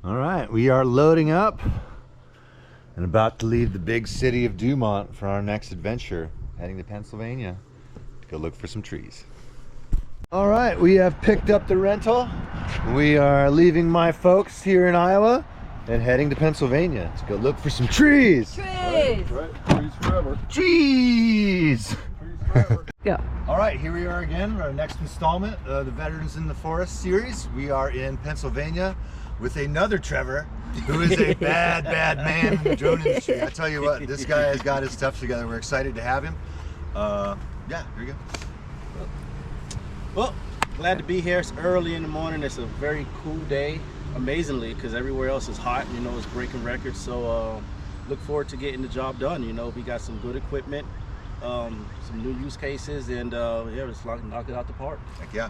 All right, we are loading up and about to leave the big city of Dumont for our next adventure, heading to Pennsylvania to go look for some trees. All right, we have picked up the rental. We are leaving my folks here in Iowa and heading to Pennsylvania to go look for some trees. Trees! Right, trees forever. Trees! Trees forever. Go. All right, here we are again, our next installment of the Veterans in the Forest series. We are in Pennsylvania with another Trevor, who is a bad man in the drone industry. I tell you what, this guy has got his stuff together. We're excited to have him. Yeah, here we go. Well, glad to be here. It's early in the morning. It's a very cool day, amazingly, because everywhere else is hot. You know, it's breaking records. So look forward to getting the job done. You know, we got some good equipment, some new use cases, and yeah, just knock it out the park. Heck yeah.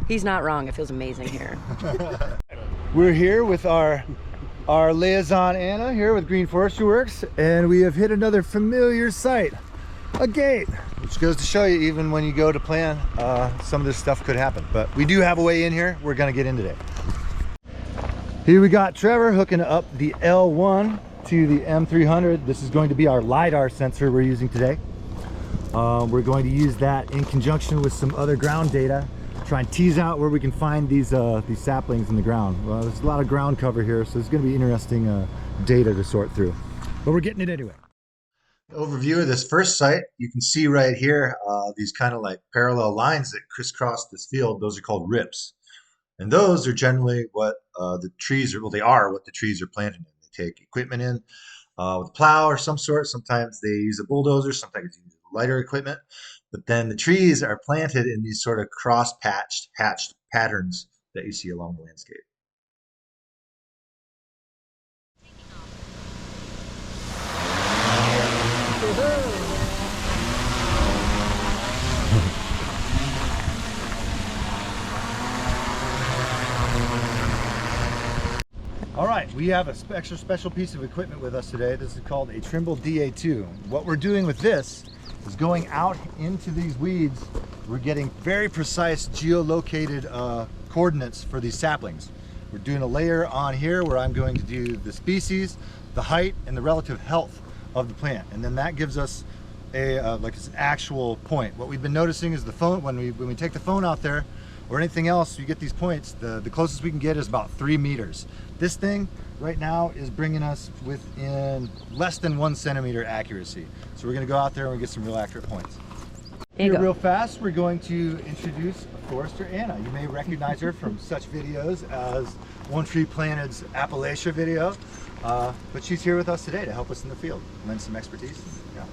He's not wrong. It feels amazing here. We're here with our liaison Anna here with Green Forestry Works, and we have hit another familiar site, a gate, which goes to show you even when you go to plan, some of this stuff could happen. But we do have a way in here we're going to get in today. Here we got Trevor hooking up the L1 to the M300. This is going to be our lidar sensor we're using today. We're going to use that in conjunction with some other ground data, try and tease out where we can find these saplings in the ground. Well, there's a lot of ground cover here, so it's going to be interesting data to sort through, but we're getting it anyway. Overview of this first site, you can see right here these kind of like parallel lines that crisscross this field. Those are called rips, and those are generally what the trees are, well, they are what the trees are planted in. They take equipment in with a plow or some sort. Sometimes they use a bulldozer, sometimes they use lighter equipment, but then the trees are planted in these sort of hatched patterns that you see along the landscape. All right, we have a extra special piece of equipment with us today. This is called a Trimble DA2. What we're doing with this is going out into these weeds. We're getting very precise geolocated coordinates for these saplings. We're doing a layer on here where I'm going to do the species, the height, and the relative health of the plant, and then that gives us a like it's an actual point. What we've been noticing is the phone, when we take the phone out there or anything else, you get these points, the closest we can get is about 3 meters. This thing right now is bringing us within less than 1 centimeter accuracy. So we're gonna go out there and we get some real accurate points. Here real fast, we're going to introduce Forester Anna. You may recognize her from such videos as One Tree Planted's Appalachia video, but she's here with us today to help us in the field, lend some expertise. Yeah.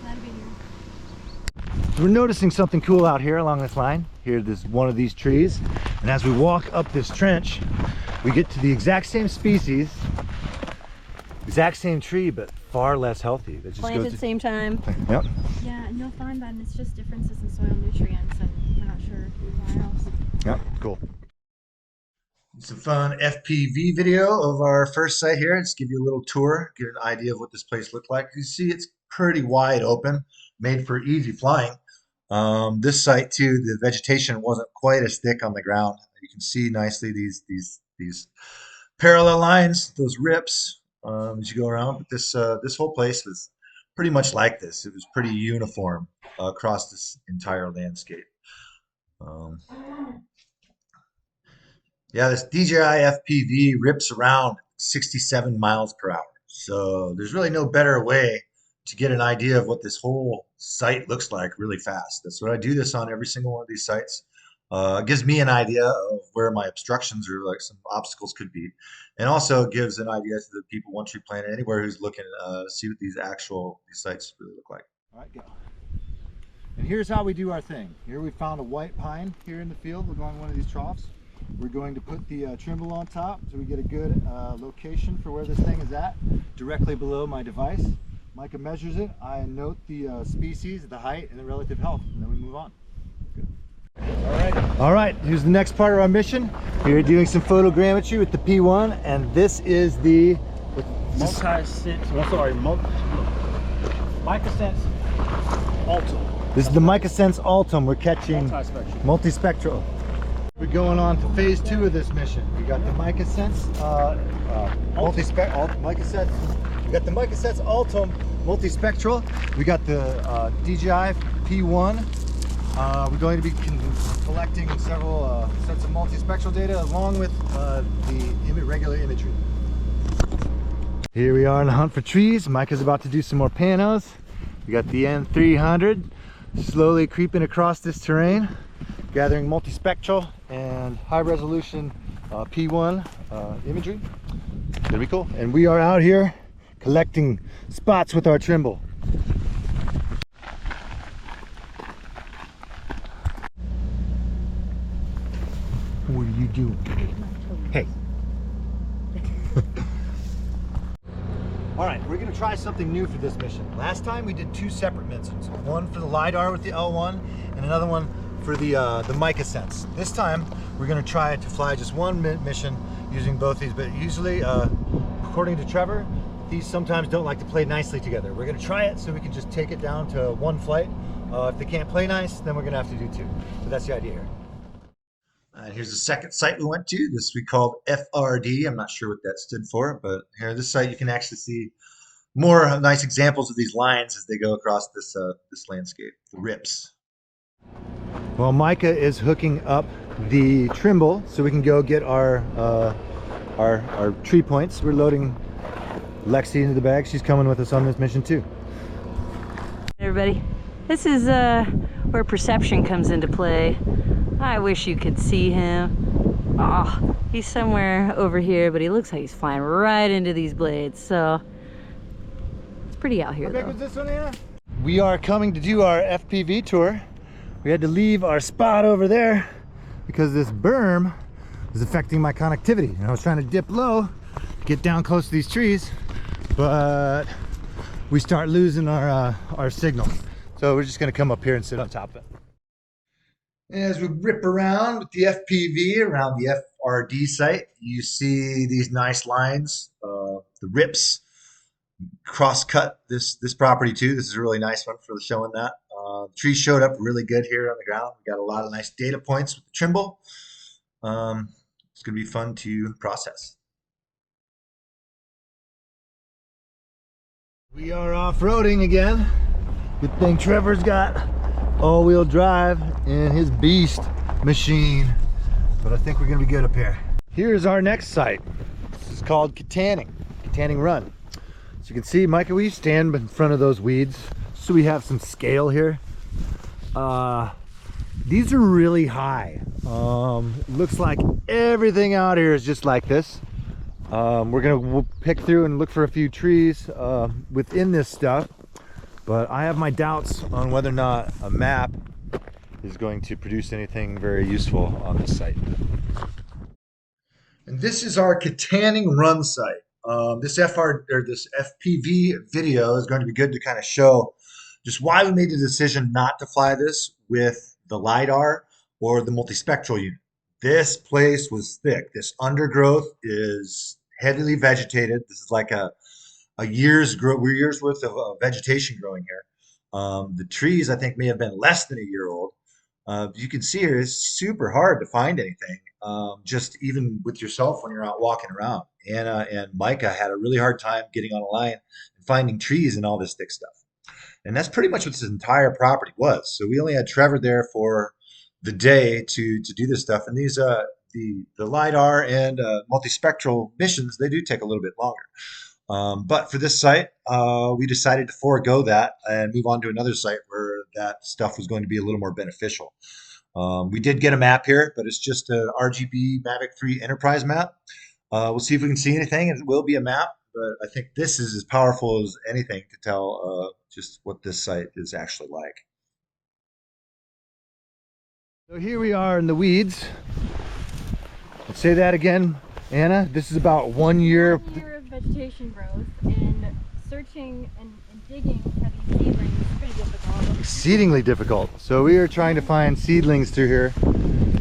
Glad to be here. We're noticing something cool out here along this line. Here, there's one of these trees, and as we walk up this trench, we get to the exact same species, exact same tree, but far less healthy. That just Planted at the same time. Yep. Yeah, and you'll find that it's just differences in soil nutrients, and we're not sure why else. Yep, cool. It's a fun FPV video of our first site here. Just give you a little tour, get an idea of what this place looked like. You see it's pretty wide open, made for easy flying. This site too, the vegetation wasn't quite as thick on the ground. You can see nicely these parallel lines, those rips as you go around. But this whole place was pretty much like this. It was pretty uniform across this entire landscape. Yeah, this DJI FPV rips around 67 miles per hour. So there's really no better way to get an idea of what this whole site looks like really fast. That's what I do this on every single one of these sites. It gives me an idea of where my obstructions or like some obstacles could be, and also gives an idea to the people, One Tree Planted, anywhere who's looking to see what these sites really look like. All right, go. And here's how we do our thing. Here we found a white pine here in the field. We're going to one of these troughs. We're going to put the Trimble on top so we get a good location for where this thing is at, directly below my device. Micah measures it. I note the species, the height, and the relative health, and then we move on. Good. All right, here's the next part of our mission. We're doing some photogrammetry with the P1, and this is the Multi-sense, MicaSense Ultim. This is the MicaSense Ultim. We're catching Multispectral. multispectral. We're going on to phase 2 of this mission. We got the Mica Sense multi-spectral. Mica Sense. We got the Mica Sense Ultim multispectral. We got the DJI P1. We're going to be collecting several sets of multispectral data along with the regular imagery. Here we are on the hunt for trees. Micah's about to do some more panos. We got the N300 slowly creeping across this terrain, gathering multispectral and high resolution P1 imagery. It's gonna be cool. And we are out here collecting spots with our Trimble. What are you doing? Hey. All right, we're gonna try something new for this mission. Last time we did 2 separate missions. One for the lidar with the L1 and another one for the Mica Sense. This time we're gonna try to fly just one mission using both these, but usually, according to Trevor, these sometimes don't like to play nicely together. We're gonna try it so we can just take it down to one flight. If they can't play nice, then we're gonna have to do 2. But that's the idea here. And here's the second site we went to. This we called FRD. I'm not sure what that stood for, but here, this site you can actually see more nice examples of these lines as they go across this this landscape, the rips. Well, Micah is hooking up the Trimble so we can go get our tree points. We're loading Lexi into the bag. She's coming with us on this mission too. Hey everybody, this is where perception comes into play. I wish you could see him. Oh, he's somewhere over here, but he looks like he's flying right into these blades, so it's pretty out here. How big was this one, Anna? We are coming to do our FPV tour. We had to leave our spot over there because this berm is affecting my connectivity. And I was trying to dip low, get down close to these trees, but we start losing our signal. So we're just gonna come up here and sit on top of it. As we rip around with the FPV around the FRD site, you see these nice lines, the rips cross-cut this property too. This is a really nice one for showing that. The trees showed up really good here on the ground. We got a lot of nice data points with the Trimble. It's gonna be fun to process. We are off-roading again. Good thing Trevor's got all-wheel drive in his beast machine, but I think we're gonna be good up here. Here's our next site. This is called Katanning Run. So you can see, Micah, we stand in front of those weeds so we have some scale here. These are really high. Looks like everything out here is just like this. We're gonna pick through and look for a few trees within this stuff. But I have my doubts on whether or not a map is going to produce anything very useful on this site. And this is our Katanning Run site. This FPV video is going to be good to kind of show just why we made the decision not to fly this with the lidar or the multispectral unit. This place was thick. This undergrowth is heavily vegetated. This is like a year's worth of vegetation growing here. The trees, I think, may have been less than a year old. You can see here, it's super hard to find anything, just even with yourself when you're out walking around. Anna and Micah had a really hard time getting on a line and finding trees and all this thick stuff. And that's pretty much what this entire property was. So we only had Trevor there for the day to do this stuff. And these the lidar and multispectral missions, they do take a little bit longer. But for this site, we decided to forego that and move on to another site where that stuff was going to be a little more beneficial. We did get a map here, but it's just a RGB Mavic 3 Enterprise map. We'll see if we can see anything. It will be a map, but I think this is as powerful as anything to tell just what this site is actually like. So here we are in the weeds. Let's say that again, Anna. This is about 1 year. 1 year of vegetation growth, and searching and digging for these seedlings is pretty difficult. Exceedingly difficult. So we are trying to find seedlings through here.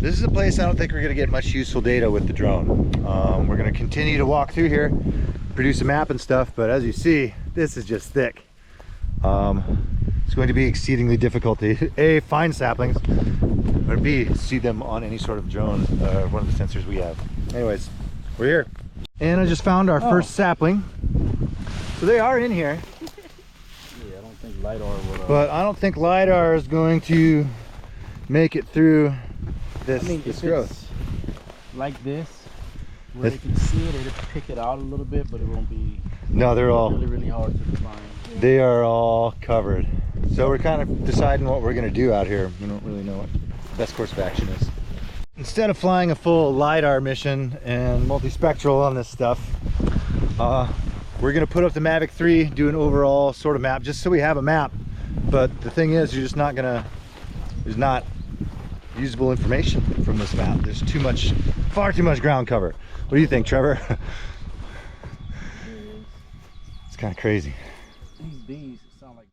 This is a place I don't think we're going to get much useful data with the drone. We're going to continue to walk through here, produce a map and stuff, but as you see, this is just thick. It's going to be exceedingly difficult to find saplings, or B, see them on any sort of drone, one of the sensors we have. Anyways, we're here. And I just found our first sapling. So they are in here. Yeah, I don't think lidar would. But I don't think lidar is going to make it through this, I mean, this if growth. it's like this, where they can see it, it'll pick it out a little bit, but it won't be. No, they're all, really, really hard to define. they are all covered. So we're kind of deciding what we're gonna do out here. We don't really know what the best course of action is. Instead of flying a full lidar mission and multispectral on this stuff, we're gonna put up the Mavic 3, do an overall sort of map, just so we have a map. But the thing is, you're just not gonna, there's not usable information from this map. There's too much, far too much ground cover. What do you think, Trevor? It's kind of crazy.